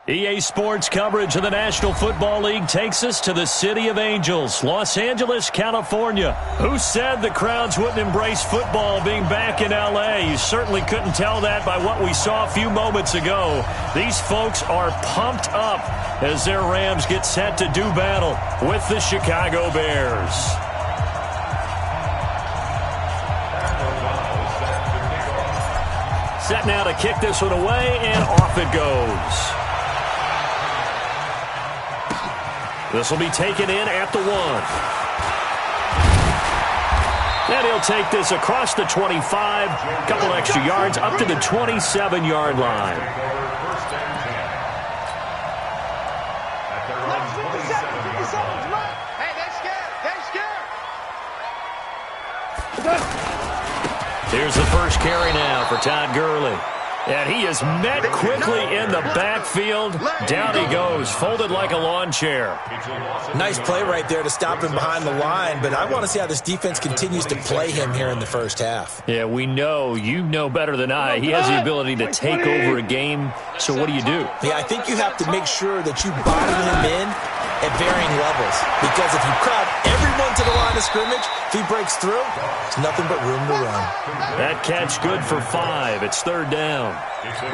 EA Sports coverage of the National Football League takes us to the City of Angels, Los Angeles, California. Who said the crowds wouldn't embrace football being back in L.A.? You certainly couldn't tell that by what we saw a few moments ago. These folks are pumped up as their Rams get set to do battle with the Chicago Bears. Set now to kick this one away, and off it goes. This will be taken in at the 1. And he'll take this across the 25, a couple extra yards, up to the 27-yard line. Here's the first carry now for Todd Gurley. And he is met quickly in the backfield. Down he goes, folded like a lawn chair. Nice play right there to stop him behind the line, but I want to see how this defense continues to play him here in the first half. Yeah, we know. You know better than I. He has the ability to take over a game, so what do? Yeah, I think you have to make sure that you bottle him in at varying levels, because if you crowd everyone to the line of scrimmage, if he breaks through, it's nothing but room to run. That catch good for 5. It's third down.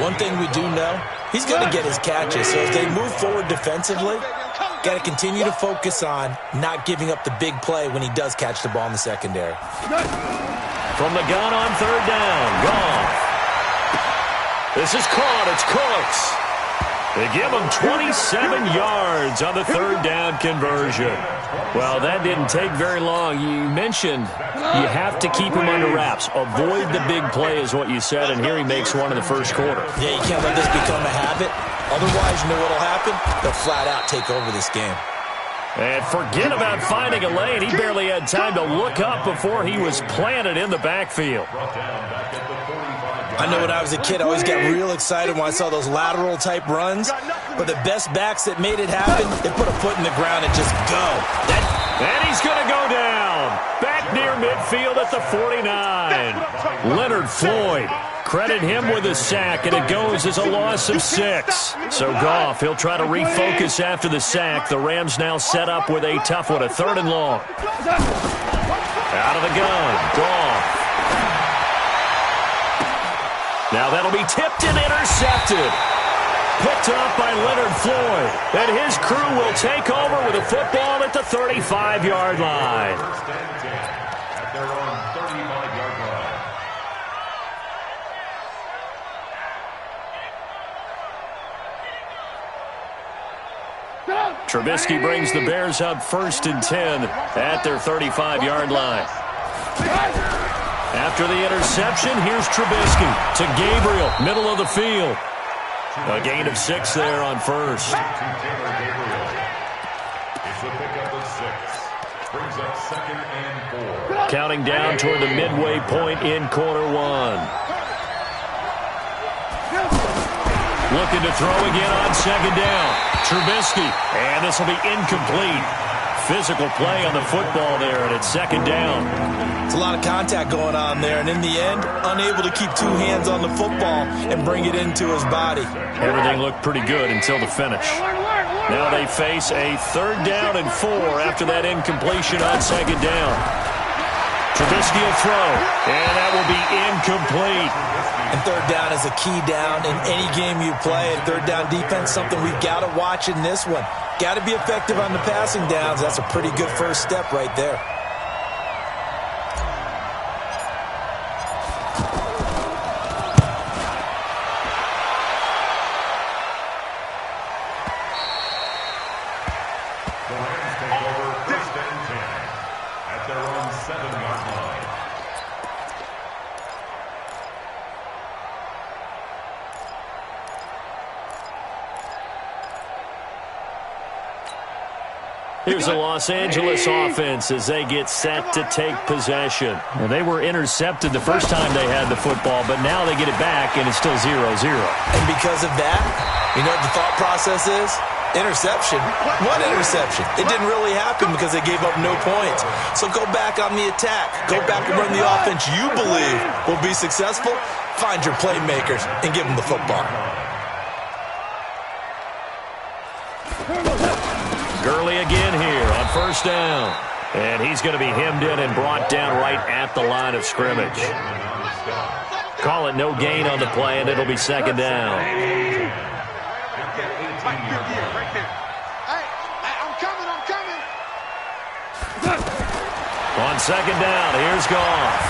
One thing we do know, he's going to get his catches, so as they move forward defensively, got to continue to focus on not giving up the big play when he does catch the ball in the secondary. From the gun on third down, Goff. This is caught. It's Cooks. They give him 27 yards on the third down conversion. Well, that didn't take very long. You mentioned you have to keep him under wraps. Avoid the big play is what you said, and here he makes one in the first quarter. Yeah, you can't let this become a habit. Otherwise, you know what will happen? They'll flat out take over this game. And forget about finding a lane. He barely had time to look up before he was planted in the backfield. I know when I was a kid, I always got real excited when I saw those lateral-type runs. But the best backs that made it happen, they put a foot in the ground and just go. And he's going to go down. Back near midfield at the 49. Leonard Floyd. Credit him with a sack, and it goes as a loss of 6. So Goff, he'll try to refocus after the sack. The Rams now set up with a tough one, a 3rd and long. Out of the gun, Goff. Now that'll be tipped and intercepted. Picked up by Leonard Floyd. And his crew will take over with a football at the 35-yard line. Trubisky brings the Bears up 1st and 10 at their 35-yard line. After the interception, here's Trubisky to Gabriel, middle of the field. A gain of 6 there on first. Counting down toward the midway point in quarter 1. Looking to throw again on 2nd down. Trubisky, and this will be incomplete. Physical play on the football there, and it's 2nd down. It's a lot of contact going on there, and in the end, unable to keep 2 hands on the football and bring it into his body. Everything looked pretty good until the finish. Now they face a 3rd down and 4 after that incompletion on 2nd down. Trubisky will throw, and that will be incomplete. And 3rd down is a key down in any game you play. And 3rd down defense, something we've got to watch in this one. Got to be effective on the passing downs. That's a pretty good first step right there. Here's the Los Angeles offense as they get set to take possession. Well, they were intercepted the first time they had the football, but now they get it back, and it's still 0-0. And because of that, you know what the thought process is? Interception? What interception? It didn't really happen because they gave up no points. So go back on the attack. Go back and run the offense you believe will be successful. Find your playmakers and give them the football. Gurley again here on first down. And he's going to be hemmed in and brought down right at the line of scrimmage. Call it no gain on the play, and it'll be second down. On second down, here's Goff.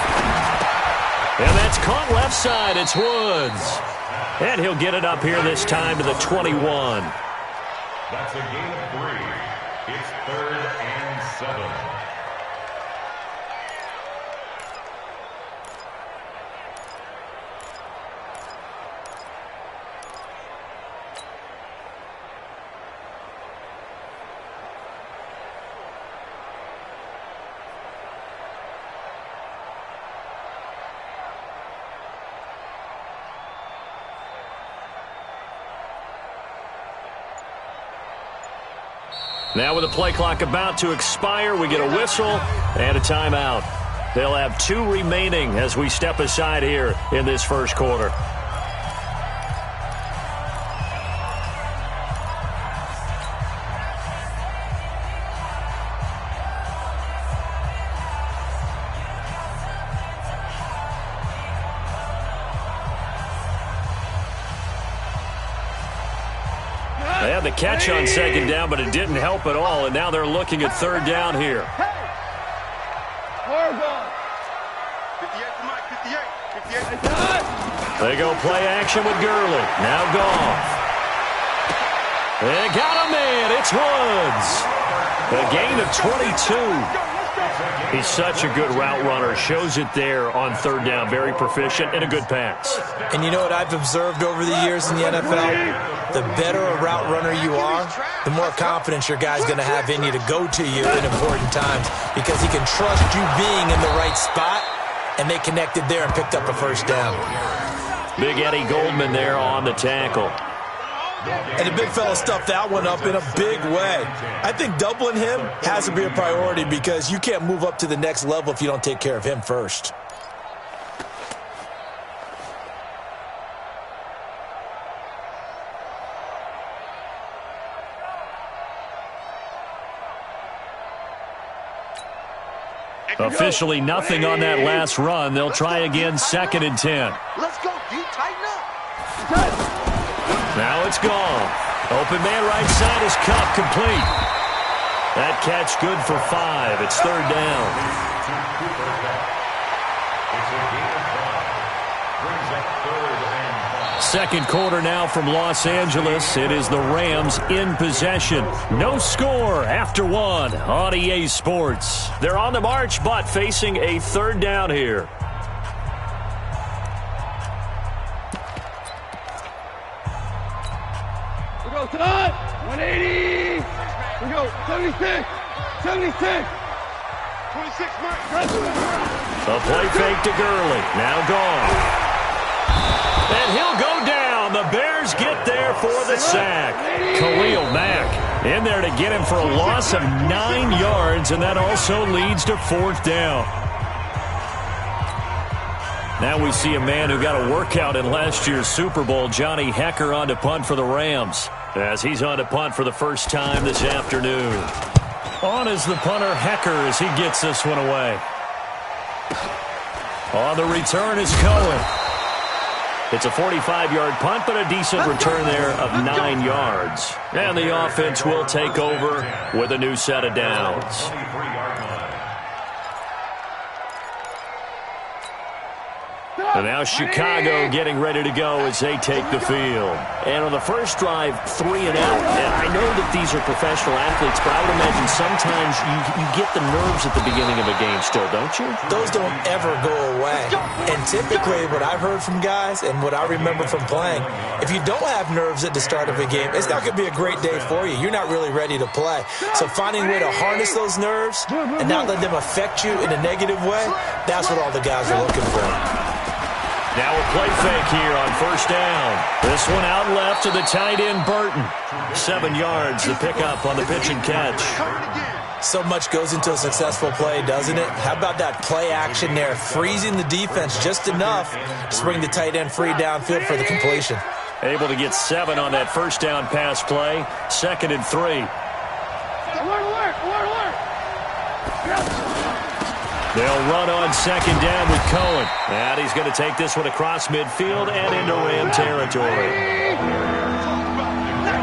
And that's caught left side. It's Woods. And he'll get it up here this time to the 21. That's a gain of 3. It's 3rd and 7. Now with the play clock about to expire, we get a whistle and a timeout. They'll have 2 remaining as we step aside here in this first quarter. They had the catch on second down, but it didn't help at all, and now they're looking at third down here. They go play action with Gurley. Now Goff. They got a man. It's Woods. A gain of 22. He's such a good route runner. Shows it there on third down. Very proficient and a good pass. And you know what I've observed over the years in the NFL? The better a route runner you are, the more confidence your guy's going to have in you to go to you in important times because he can trust you being in the right spot, and they connected there and picked up a first down. Big Eddie Goldman there on the tackle. And the big fella stuffed that one up in a big way. I think doubling him has to be a priority because you can't move up to the next level if you don't take care of him first. Officially nothing on that last run. They'll try again, 2nd and 10. Let's go, D. Tighten up. Now it's gone. Open man right side is Cup complete. That catch good for 5. It's third down. Second quarter now from Los Angeles. It is the Rams in possession. No score after 1 on EA Sports. They're on the march, but facing a third down here. We go tonight. 180. We go 76. 76. 26, Mike. A play fake to Gurley. Now gone. And he'll go down. The Bears get there for the sack. Khalil Mack in there to get him for a loss of 9 yards, and that also leads to 4th down. Now we see a man who got a workout in last year's Super Bowl, Johnny Hekker, on to punt for the Rams, as he's on to punt for the first time this afternoon. On is the punter, Hekker, as he gets this one away. On the return is Cohen. It's a 45-yard punt, but a decent return there of 9 yards. And the offense will take over with a new set of downs. And now Chicago getting ready to go as they take the field. And on the first drive, 3 and out. And I know that these are professional athletes, but I would imagine sometimes you get the nerves at the beginning of a game still, don't you? Those don't ever go away. And typically what I've heard from guys and what I remember from playing, if you don't have nerves at the start of a game, it's not going to be a great day for you. You're not really ready to play. So finding a way to harness those nerves and not let them affect you in a negative way, that's what all the guys are looking for. Now a play fake here on first down. This one out left to the tight end, Burton. 7 yards, the pickup on the pitch and catch. So much goes into a successful play, doesn't it? How about that play action there, freezing the defense just enough to bring the tight end free downfield for the completion. Able to get 7 on that first down pass play. 2nd and 3. They'll run on 2nd down with Cohen. And he's going to take this one across midfield and into Ram territory.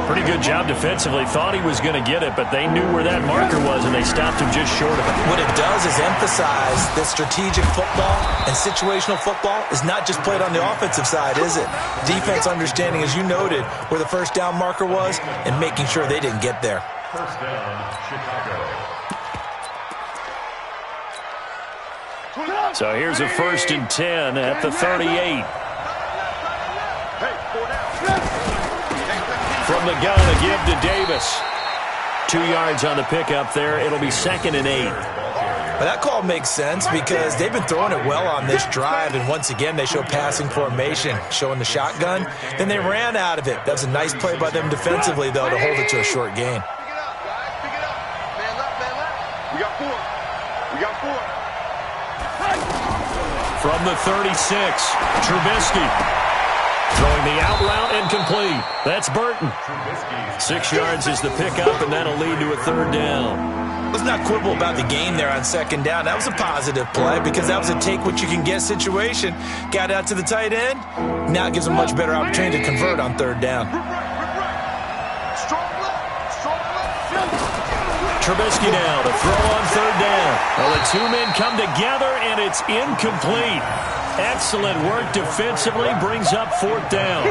Pretty good job defensively. Thought he was going to get it, but they knew where that marker was, and they stopped him just short of it. What it does is emphasize that strategic football and situational football is not just played on the offensive side, is it? Defense understanding, as you noted, where the first down marker was and making sure they didn't get there. First down, Chicago. So here's a 1st and 10 at the 38. From the gun, a give to Davis. 2 yards on the pickup there. It'll be 2nd and 8. But that call makes sense because they've been throwing it well on this drive, and once again they show passing formation, showing the shotgun. Then they ran out of it. That was a nice play by them defensively, though, to hold it to a short gain. We got 4. We got 4. From the 36, Trubisky. Throwing the out route and complete. That's Burton. 6 yards is the pickup, and that'll lead to a 3rd down. Let's not quibble about the gain there on 2nd down. That was a positive play because that was a take-what-you-can-get situation. Got out to the tight end. Now it gives them a much better opportunity to convert on 3rd down. Trubisky now to throw on 3rd down. Well, the 2 men come together, and it's incomplete. Excellent work defensively, brings up 4th down.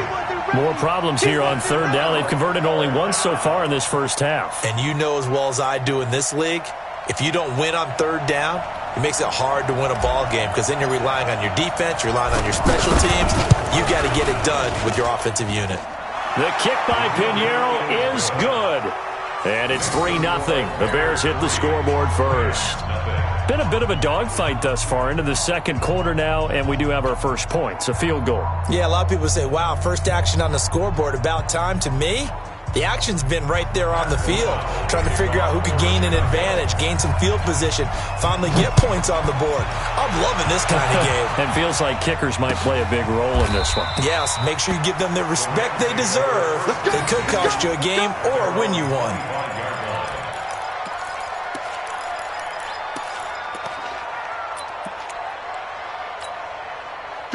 More problems here on 3rd down. They've converted only once so far in this first half. And you know as well as I do in this league, if you don't win on 3rd down, it makes it hard to win a ball game because then you're relying on your defense, you're relying on your special teams. You've got to get it done with your offensive unit. The kick by Pinheiro is good. And it's 3-0. The Bears hit the scoreboard first. Been a bit of a dogfight thus far into the second quarter now, and we do have our first points, a field goal. Yeah, a lot of people say, wow, first action on the scoreboard, about time. To me, the action's been right there on the field, trying to figure out who could gain an advantage, gain some field position, finally get points on the board. I'm loving this kind of game. And feels like kickers might play a big role in this one. Yes, make sure you give them the respect they deserve. They could cost you a game or win you one.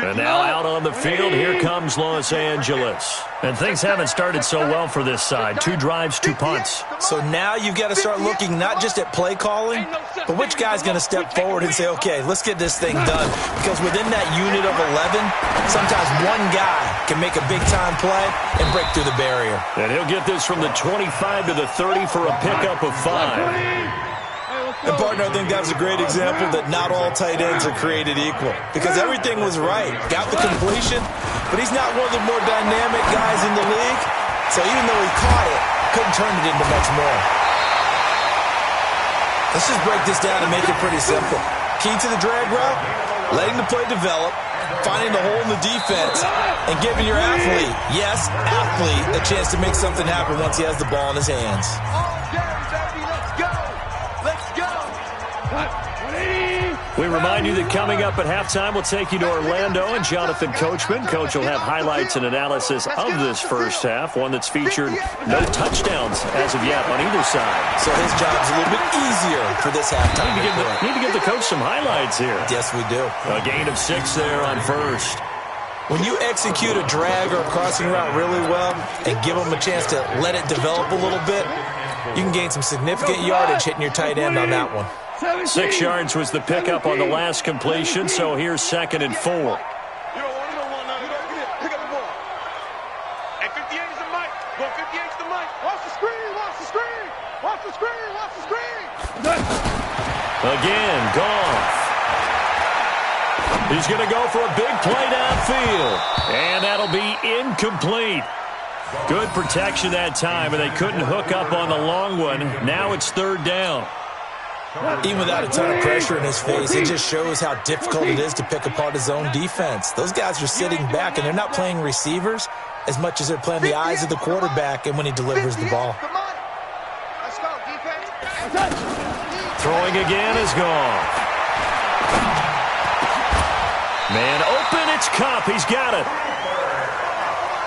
And now out on the field, here comes Los Angeles. And things haven't started so well for this side. 2 drives, 2 punts. So now you've got to start looking not just at play calling, but which guy's going to step forward and say, okay, let's get this thing done. Because within that unit of 11, sometimes one guy can make a big-time play and break through the barrier. And he'll get this from the 25 to the 30 for a pickup of 5. And, partner, I think that was a great example that not all tight ends are created equal. Because everything was right. Got the completion, but he's not one of the more dynamic guys in the league. So even though he caught it, couldn't turn it into much more. Let's just break this down and make it pretty simple. Key to the drag route, letting the play develop, finding the hole in the defense, and giving your athlete, yes, athlete, a chance to make something happen once he has the ball in his hands. We remind you that coming up at halftime, we'll take you to Orlando and Jonathan Coachman. Coach will have highlights and analysis of this first half, one that's featured no touchdowns as of yet on either side. So his job's a little bit easier for this halftime. Need to give the coach some highlights here. Yes, we do. A gain of 6 there on first. When you execute a drag or a crossing route really well and give them a chance to let it develop a little bit, you can gain some significant yardage hitting your tight end on that one. 6 yards was the pickup on the last completion, so here's 2nd and 4. You don't want to pick up the ball. Hey, 58 is the mic. Go 58 is the mic. Watch the screen. Watch the screen. Watch the screen. Watch the screen. Again, Goff. He's going to go for a big play downfield. And that'll be incomplete. Good protection that time, and they couldn't hook up on the long one. Now it's 3rd down. Even without a ton of pressure in his face, it just shows how difficult it is to pick apart his own defense. Those guys are sitting back, and they're not playing receivers as much as they're playing the eyes of the quarterback and when he delivers the ball. Let's go, defense. Throwing again is gone. Man open, it's Kupp. He's got it.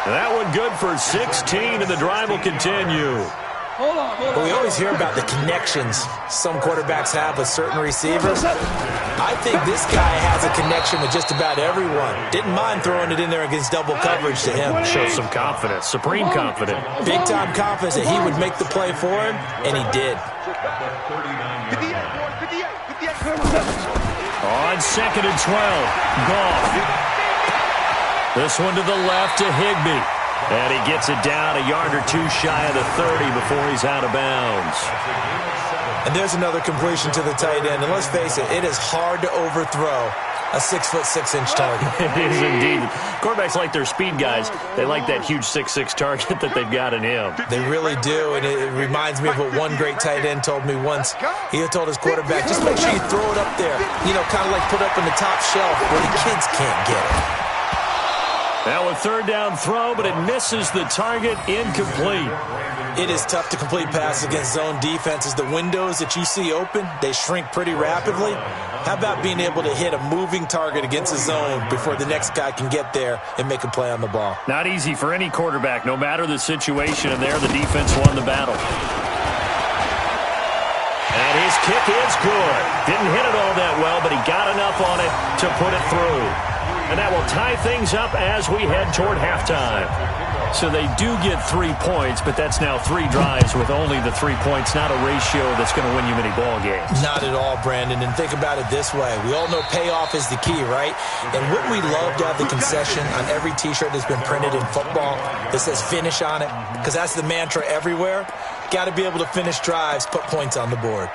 That one good for 16, and the drive will continue. But we always hear about the connections some quarterbacks have with certain receivers. I think this guy has a connection with just about everyone. Didn't mind throwing it in there against double coverage to him. Shows some confidence, supreme confidence. Big-time confidence that he would make the play for him, and he did. 58. On 2nd and 12, Goff. This one to the left to Higbee. And he gets it down a yard or two shy of the 30 before he's out of bounds. And there's another completion to the tight end. And let's face it, it is hard to overthrow a 6'6" target. It is indeed. Quarterbacks like their speed guys. They like that huge 6'6" target that they've got in him. They really do, and it reminds me of what one great tight end told me once. He had told his quarterback, just make sure you throw it up there. You know, kind of like put up in the top shelf where the kids can't get it. Now a third down throw, but it misses the target, incomplete. It is tough to complete passes against zone defenses. The windows that you see open, they shrink pretty rapidly. How about being able to hit a moving target against a zone before the next guy can get there and make a play on the ball? Not easy for any quarterback, no matter the situation, and there the defense won the battle. And his kick is good. Didn't hit it all that well, but he got enough on it to put it through. And that will tie things up as we head toward halftime. So they do get 3 points, but that's now 3 drives with only the 3 points, not a ratio that's going to win you many ball games. Not at all, Brandon. And think about it this way. We all know payoff is the key, right? And wouldn't we love to have the concession on every T-shirt that's been printed in football that says finish on it? Because that's the mantra everywhere. Got to be able to finish drives, put points on the board.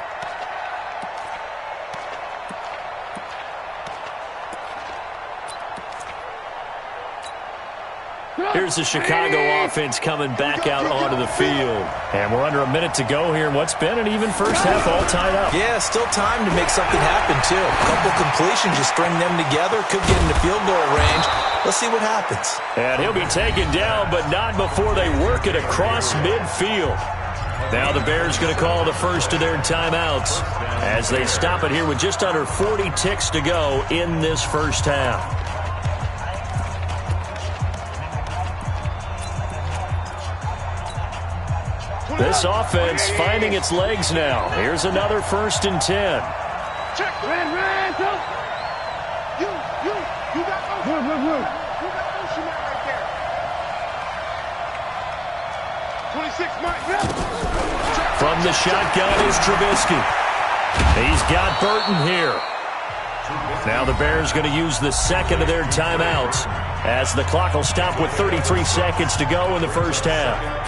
Here's the Chicago offense coming back out onto the field. And we're under a minute to go here in what's been an even first half, all tied up. Yeah, still time to make something happen, too. A couple completions, just string them together. Could get into field goal range. Let's see what happens. And he'll be taken down, but not before they work it across midfield. Now the Bears going to call the first of their timeouts as they stop it here with just under 40 ticks to go in this first half. This offense finding its legs now. Here's another 1st and 10. Check. Ran. You got motion. You got motion right there. 26, Mike. From the shotgun is Trubisky. He's got Burton here. Now the Bears going to use the second of their timeouts as the clock will stop with 33 seconds to go in the first half.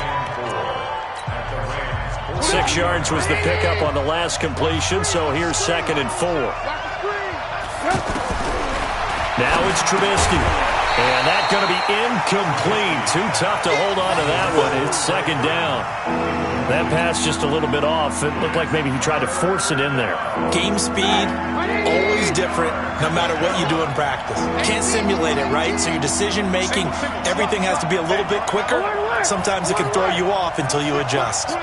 6 yards was the pickup on the last completion, so here's 2nd and 4. Now it's Trubisky. And that's going to be incomplete. Too tough to hold on to that one. It's 2nd down. That pass just a little bit off. It looked like maybe he tried to force it in there. Game speed, always different, no matter what you do in practice. Can't simulate it, right? So your decision-making, everything has to be a little bit quicker. Sometimes it can throw you off until you adjust.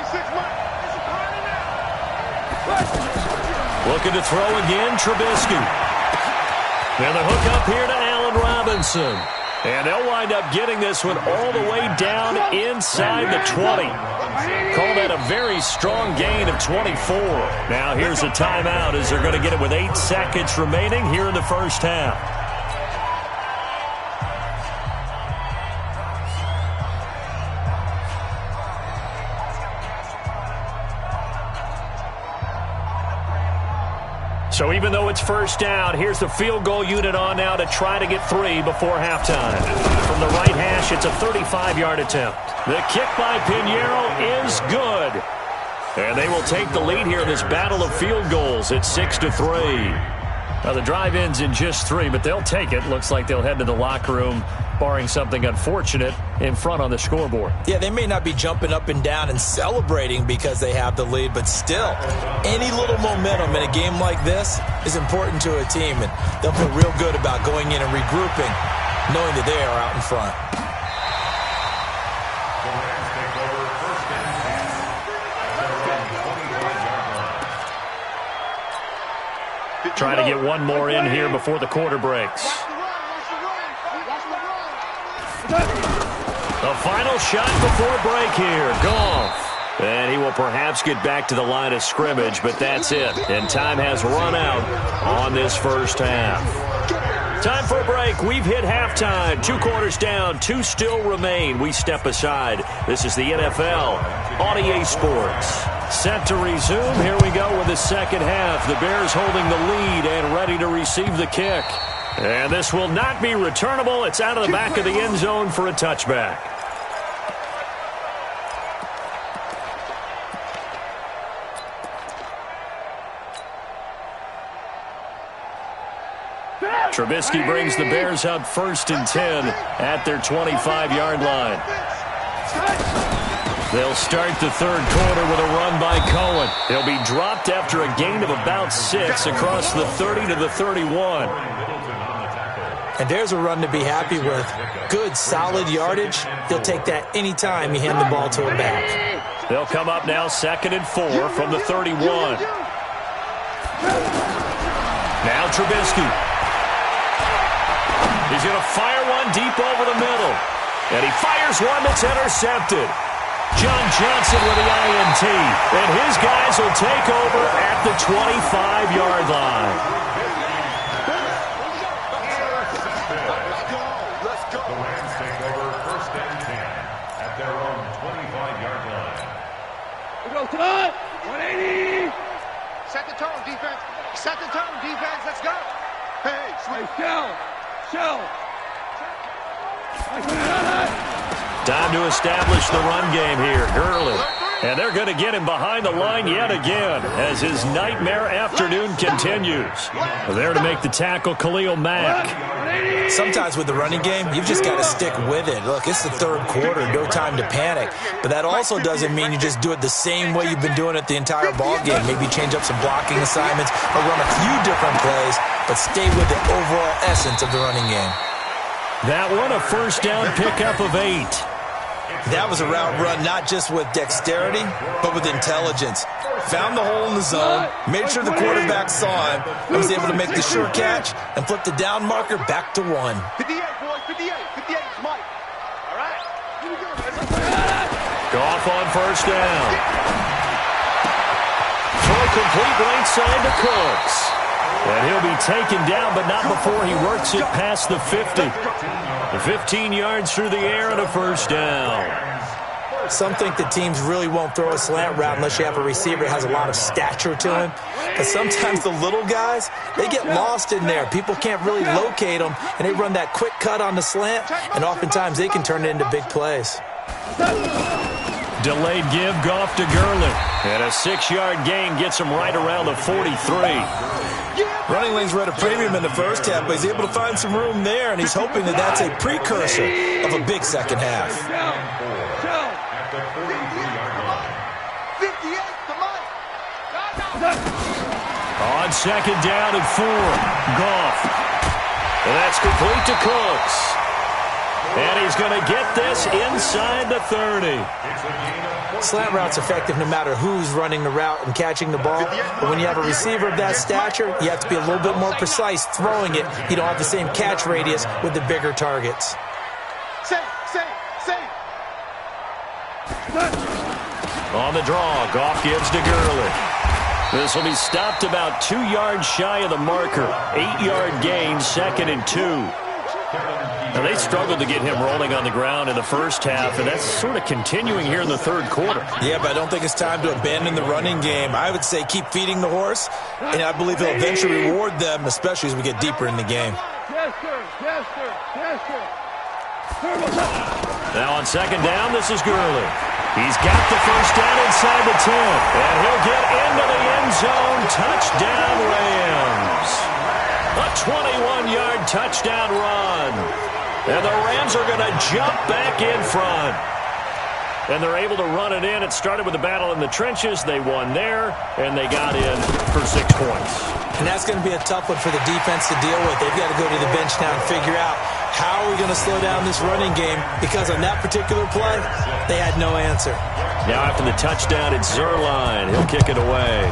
Looking to throw again, Trubisky. Now the hook up here to Allen Robinson. And they'll wind up getting this one all the way down inside the 20. Call that a very strong gain of 24. Now here's a timeout as they're going to get it with 8 seconds remaining here in the first half. So even though it's first down, here's the field goal unit on now to try to get 3 before halftime. From the right hash, it's a 35-yard attempt. The kick by Pinheiro is good. And they will take the lead here in this battle of field goals at 6-3. Now, the drive ends in just 3, but they'll take it. Looks like they'll head to the locker room, barring something unfortunate, in front on the scoreboard. Yeah, they may not be jumping up and down and celebrating because they have the lead, but still, any little momentum in a game like this is important to a team, and they'll feel real good about going in and regrouping, knowing that they are out in front. Trying to get one more in here before the quarter breaks. The final shot before break here. Goff. And he will perhaps get back to the line of scrimmage, but that's it. And time has run out on this first half. Time for a break. We've hit halftime. 2 quarters down. 2 still remain. We step aside. This is the NFL on EA Sports. Set to resume. Here we go with the second half. The Bears holding the lead and ready to receive the kick. And this will not be returnable. It's out of the back of the end zone for a touchback. Trubisky brings the Bears up 1st and 10 at their 25-yard line. They'll start the third quarter with a run by Cohen. He'll be dropped after a gain of about 6 across the 30 to the 31. And there's a run to be happy with. Good, solid yardage. He'll take that anytime you hand the ball to him back. They'll come up now 2nd and 4 from the 31. Now Trubisky. He's going to fire one deep over the middle. And he fires one that's intercepted. John Johnson with the INT. And his guys will take over at the 25-yard line. The Rams take over 1st and 10 at their own 25-yard line. We go tonight. 180. Set the tone, defense. Set the tone, defense. Let's go. Hey, sweet. Shell. Time to establish the run game here. Gurley. And they're going to get him behind the line yet again as his nightmare afternoon continues. There to make the tackle, Khalil Mack. Sometimes with the running game, you've just got to stick with it. Look, it's the third quarter, no time to panic. But that also doesn't mean you just do it the same way you've been doing it the entire ball game. Maybe change up some blocking assignments or run a few different plays, but stay with the overall essence of the running game. That one a first down pickup of 8. That was a route run not just with dexterity, but with intelligence. Found the hole in the zone, made sure the quarterback saw him, and was able to make the sure catch and flip the down marker back to 1. 58, boys. 58. 58 is Mike. All right. Here we go. Goff on first down. Throw complete right side to Cooks. And he'll be taken down, but not before he works it past the 50. 15 yards through the air and a first down. Some think that teams really won't throw a slant route unless you have a receiver that has a lot of stature to him. But sometimes the little guys, they get lost in there. People can't really locate them, and they run that quick cut on the slant, and oftentimes they can turn it into big plays. Delayed give, Goff to Gurley. And a 6-yard gain gets him right around the 43. Running lanes were at a premium in the first half, but he's able to find some room there, and he's hoping that that's a precursor of a big second half. At the 43-yard line. 58 to Mike. On second down and 4, Goff. And that's complete to Cooks. And he's going to get this inside the 30. Slant route's effective no matter who's running the route and catching the ball. But when you have a receiver of that stature, you have to be a little bit more precise throwing it. You don't have the same catch radius with the bigger targets. Safe. On the draw, Goff gives to Gurley. This will be stopped about 2 yards shy of the marker. 8-yard gain, 2nd and 2. Now, they struggled to get him rolling on the ground in the first half, and that's sort of continuing here in the third quarter. Yeah, but I don't think it's time to abandon the running game. I would say keep feeding the horse, and I believe he'll eventually reward them, especially as we get deeper in the game. Now on second down, this is Gurley. He's got the first down inside the 10, and he'll get into the end zone. Touchdown, Rams. A 21-yard touchdown run. And the Rams are going to jump back in front. And they're able to run it in. It started with a battle in the trenches. They won there, and they got in for 6 points. And that's going to be a tough one for the defense to deal with. They've got to go to the bench now and figure out how are we going to slow down this running game, because on that particular play, they had no answer. Now after the touchdown, it's Zerline. He'll kick it away.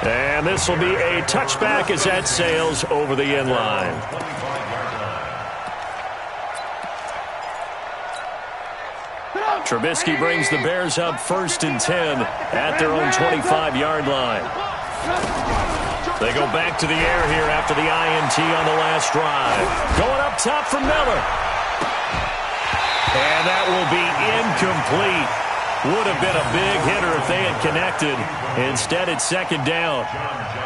And this will be a touchback as that sails over the end line. Trubisky brings the Bears up 1st and 10 at their own 25-yard line. They go back to the air here after the INT on the last drive. Going up top for Miller. And that will be incomplete. Would have been a big hitter if they had connected. Instead, it's 2nd down.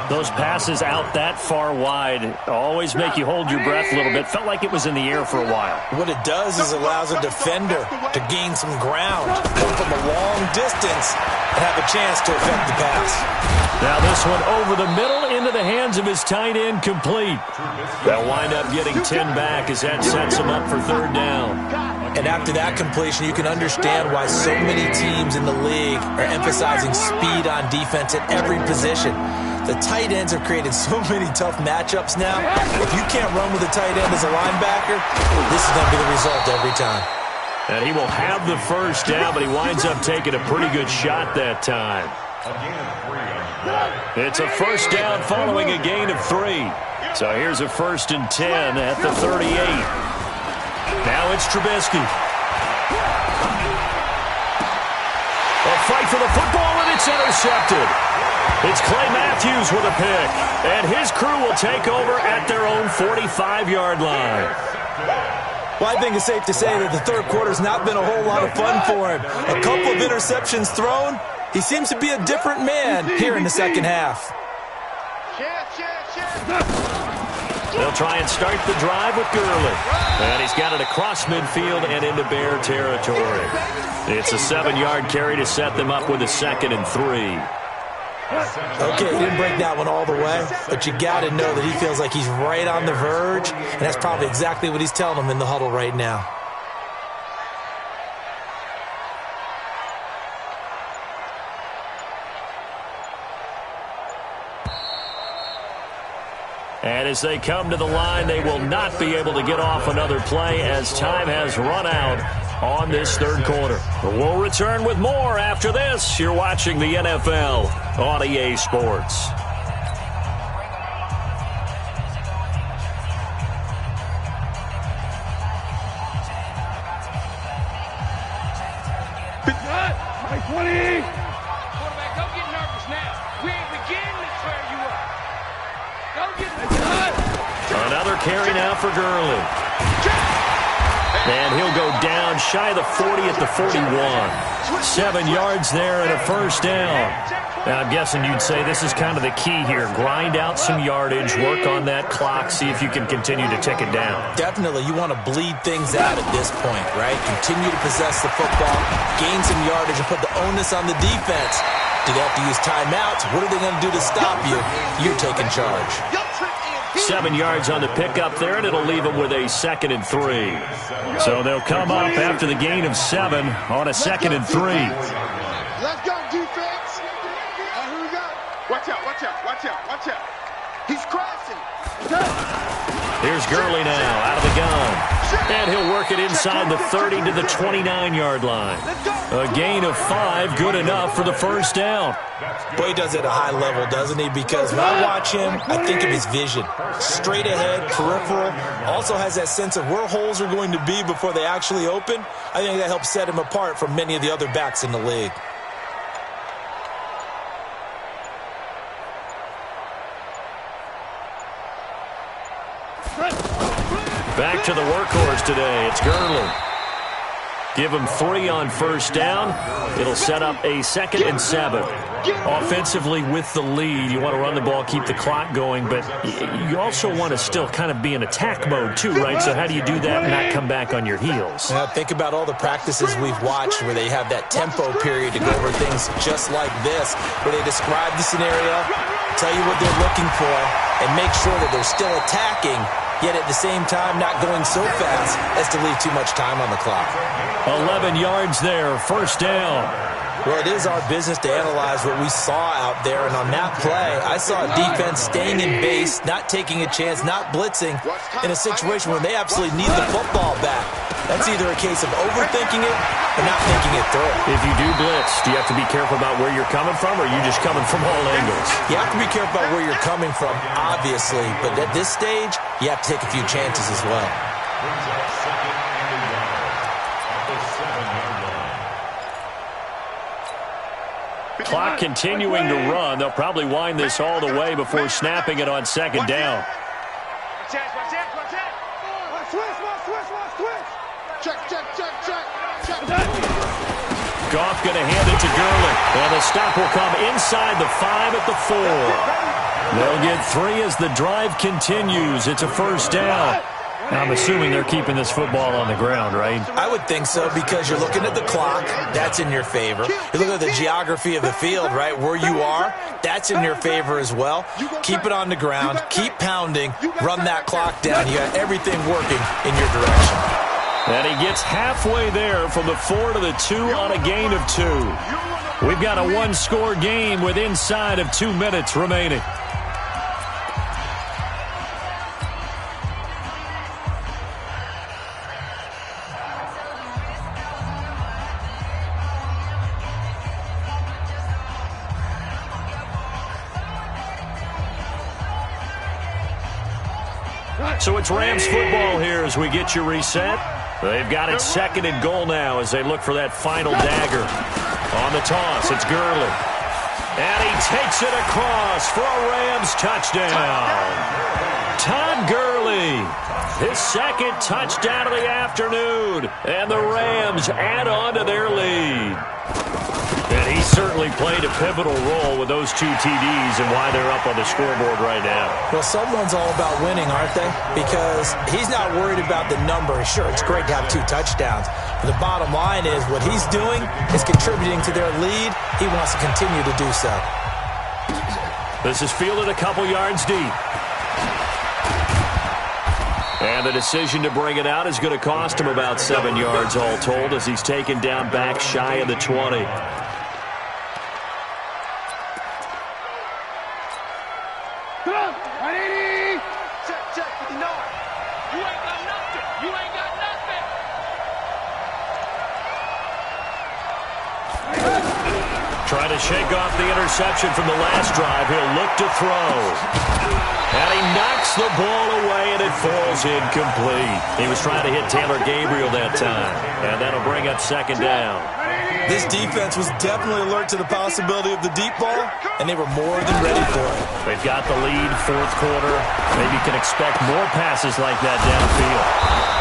Those passes out that far wide always make you hold your breath a little bit. Felt like it was in the air for a while. What it does is allows a defender to gain some ground, come from a long distance, and have a chance to affect the pass. Now this one over the middle into the hands of his tight end, complete. They'll wind up getting 10 back as that sets him up for 3rd down. And after that completion, you can understand why so many teams in the league are emphasizing speed on defense at every position. The tight ends have created so many tough matchups now. If you can't run with a tight end as a linebacker, this is going to be the result every time. And he will have the 1st down, but he winds up taking a pretty good shot that time. It's a 1st down following a gain of 3. So here's a 1st and 10 at the 38. Now it's Trubisky. A fight for the football, and it's intercepted. It's Clay Matthews with a pick, and his crew will take over at their own 45-yard line. Well, I think it's safe to say that the 3rd quarter's not been a whole lot of fun for him. A couple of interceptions thrown. He seems to be a different man here in the 2nd half. They'll try and start the drive with Gurley. And he's got it across midfield and into Bear territory. It's a 7-yard carry to set them up with a 2nd and 3. Okay, he didn't break that one all the way, but you got to know that he feels like he's right on the verge, and that's probably exactly what he's telling them in the huddle right now. And as they come to the line, they will not be able to get off another play as time has run out on this 3rd quarter. We'll return with more after this. You're watching the NFL on EA Sports. My 20! Quarterback, don't get nervous now. We ain't beginning to tear you up. Don't get Another carry now for Gurley. And he'll go down shy of the 40 at the 41. 7 yards there and a 1st down. Now, I'm guessing you'd say this is kind of the key here. Grind out some yardage, work on that clock, see if you can continue to tick it down. Definitely, you want to bleed things out at this point, right? Continue to possess the football, gain some yardage, and put the onus on the defense. Do they have to use timeouts? What are they going to do to stop you? You're taking charge. 7 yards on the pickup there, and it'll leave them with a 2nd and 3. So they'll come up after the gain of 7 on a 2nd and 3. Let's go, defense. Here we go. Watch out, watch out, watch out, watch out. He's crashing. Here's Gurley now out of the gun. And he'll work it inside the 30 to the 29-yard line. A gain of 5, good enough for the 1st down. Boy, he does it at a high level, doesn't he? Because when I watch him, I think of his vision. Straight ahead, peripheral. Also has that sense of where holes are going to be before they actually open. I think that helps set him apart from many of the other backs in the league. Back to the workhorse today. It's Gurley. Give them 3 on first down. It'll set up a 2nd and 7. Offensively, with the lead, you want to run the ball, keep the clock going, but you also want to still kind of be in attack mode too, right? So how do you do that and not come back on your heels? Think about all the practices we've watched where they have that tempo period to go over things just like this, where they describe the scenario, tell you what they're looking for, and make sure that they're still attacking, yet at the same time not going so fast as to leave too much time on the clock. 11 yards there, first down. Well, it is our business to analyze what we saw out there, and on that play, I saw a defense staying in base, not taking a chance, not blitzing, in a situation where they absolutely need the football back. That's either a case of overthinking it or not thinking it through. If you do blitz, do you have to be careful about where you're coming from, or are you just coming from all angles? You have to be careful about where you're coming from, obviously, but at this stage, you have to take a few chances as well. Brings up 2nd and 1 at the 7-yard line. Clock continuing to run. They'll probably wind this all the way before snapping it on 2nd down. Switch. Check. Goff going to hand it to Gurley. And the stop will come inside the 5 at the 4. They'll get 3 as the drive continues. It's a first down. I'm assuming they're keeping this football on the ground, right? I would think so, because you're looking at the clock. That's in your favor. You're looking at the geography of the field, right? Where you are, that's in your favor as well. Keep it on the ground. Keep pounding. Run that clock down. You got everything working in your direction. And he gets halfway there from the 4 to the 2 on a gain of 2. We've got a one-score game with inside of 2 minutes remaining. So it's Rams football here as we get you reset. They've got it 2nd and goal now as they look for that final dagger. On the toss, it's Gurley. And he takes it across for a Rams touchdown. Todd Gurley, his 2nd touchdown of the afternoon. And the Rams add on to their lead. And he certainly played a pivotal role with those 2 TDs and why they're up on the scoreboard right now. Well, someone's all about winning, aren't they? Because he's not worried about the number. Sure, it's great to have 2 touchdowns. But the bottom line is what he's doing is contributing to their lead. He wants to continue to do so. This is fielded a couple yards deep. And the decision to bring it out is going to cost him about 7 yards all told as he's taken down back shy of the 20. Check, 59. You ain't got nothing. Trying to shake off the interception from the last drive. He'll look to throw. And he knocks the ball away, and it falls incomplete. He was trying to hit Taylor Gabriel that time. And that'll bring up 2nd down. This defense was definitely alert to the possibility of the deep ball, and they were more than ready for it. They've got the lead, 4th quarter. Maybe you can expect more passes like that downfield.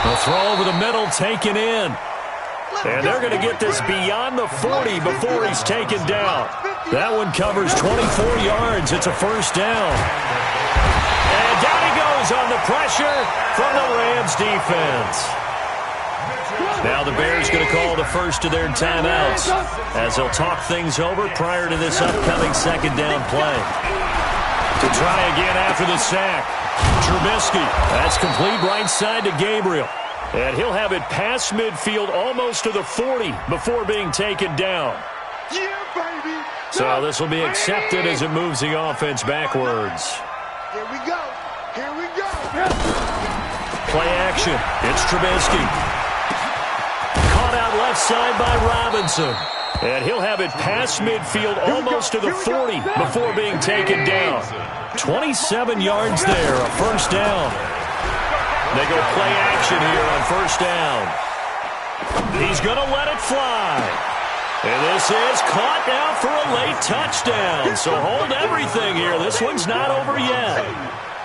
The throw over the middle, taken in. And they're going to get this beyond the 40 before he's taken down. That one covers 24 yards. It's a first down. And down he goes on the pressure from the Rams defense. Now the Bears going to call the first of their timeouts as they'll talk things over prior to this upcoming 2nd down play. To try again after the sack. Trubisky. That's complete right side to Gabriel. And he'll have it past midfield almost to the 40 before being taken down. So this will be accepted as it moves the offense backwards. Here we go. Play action. It's Trubisky. Caught out left side by Robinson. And he'll have it past midfield almost to the 40 before being taken down. 27 yards there, a first down. They go play action here on first down. He's going to let it fly. And this is caught now for a late touchdown. So hold everything here. This one's not over yet.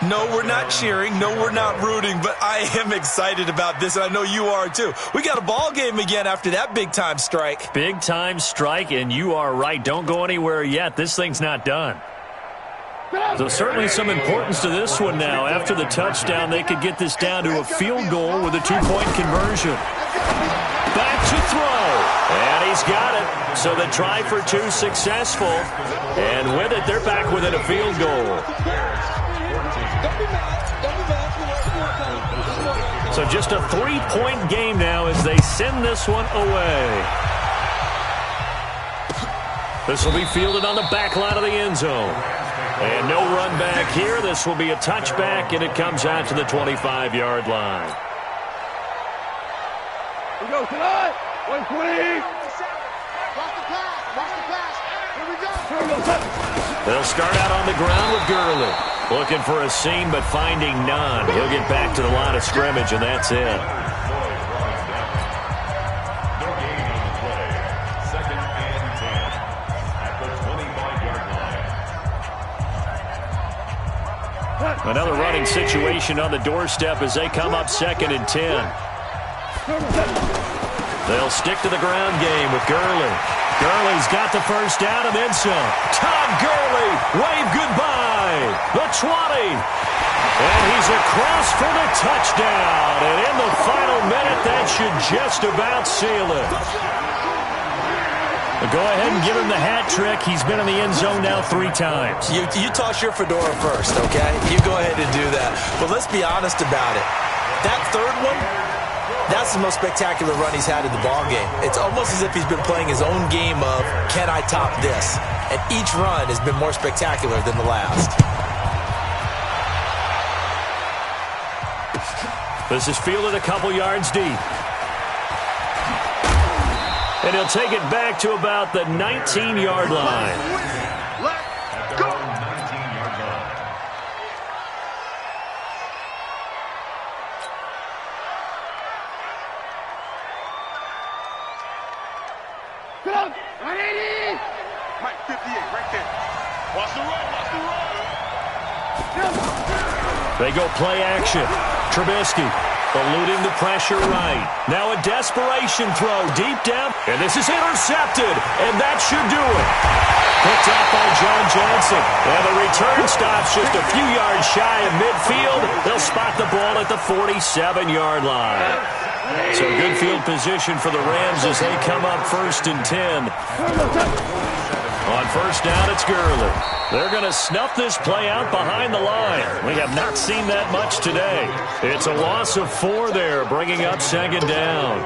No, we're not cheering. No, we're not rooting. But I am excited about this, and I know you are too. We got a ball game again after that big-time strike. Big-time strike, and you are right. Don't go anywhere yet. This thing's not done. So certainly some importance to this one now. After the touchdown, they could get this down to a field goal with a two-point conversion. Back to throw. And he's got it. So the try for two successful. And with it, they're back within a field goal. So just a three-point game now as they send this one away. This will be fielded on the back line of the end zone. And no run back here. This will be a touchback, and it comes out to the 25-yard line. Here we go, tonight. 120. Watch the pass. Here we go. They'll start out on the ground with Gurley. Looking for a seam, but finding none. He'll get back to the line of scrimmage, and that's it. No gain on the play. 2nd and 10 at the 25-yard line. Another running situation on the doorstep as they come up 2nd and 10. They'll stick to the ground game with Gurley. Gurley's got the first down and then some. Todd Gurley, wave goodbye. The 20. And he's across for the touchdown. And in the final minute, that should just about seal it. Go ahead and give him the hat trick. He's been in the end zone now 3 times. You toss your fedora first, okay? You go ahead and do that. But let's be honest about it. That third one, that's the most spectacular run he's had in the ballgame. It's almost as if he's been playing his own game of, can I top this? And each run has been more spectacular than the last. This is fielded a couple yards deep. And he'll take it back to about the 19-yard line. At their own 19-yard line. Get up. 180. Mike, 58, right there. Watch the roll. They go play action. Trubisky eluding the pressure right. Now a desperation throw deep down. And this is intercepted. And that should do it. Picked up by John Johnson. And the return stops just a few yards shy of midfield. They'll spot the ball at the 47-yard line. So good field position for the Rams as they come up 1st and 10. On first down, it's Gurley. They're going to snuff this play out behind the line. We have not seen that much today. It's a loss of 4 there, bringing up 2nd down.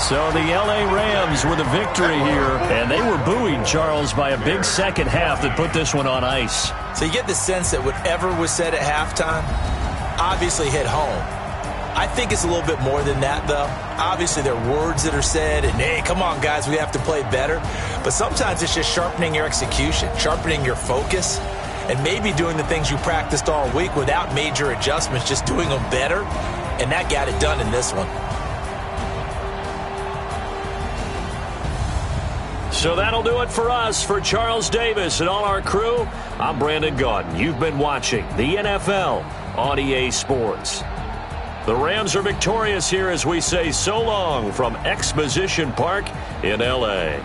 So the L.A. Rams with a victory here, and they were buoyed, Charles, by a big second half that put this one on ice. So you get the sense that whatever was said at halftime obviously hit home. I think it's a little bit more than that, though. Obviously, there are words that are said, and, hey, come on, guys, we have to play better. But sometimes it's just sharpening your execution, sharpening your focus, and maybe doing the things you practiced all week without major adjustments, just doing them better, and that got it done in this one. So that'll do it for us. For Charles Davis and all our crew, I'm Brandon Gaudin. You've been watching the NFL on EA Sports. The Rams are victorious here as we say so long from Exposition Park in L.A.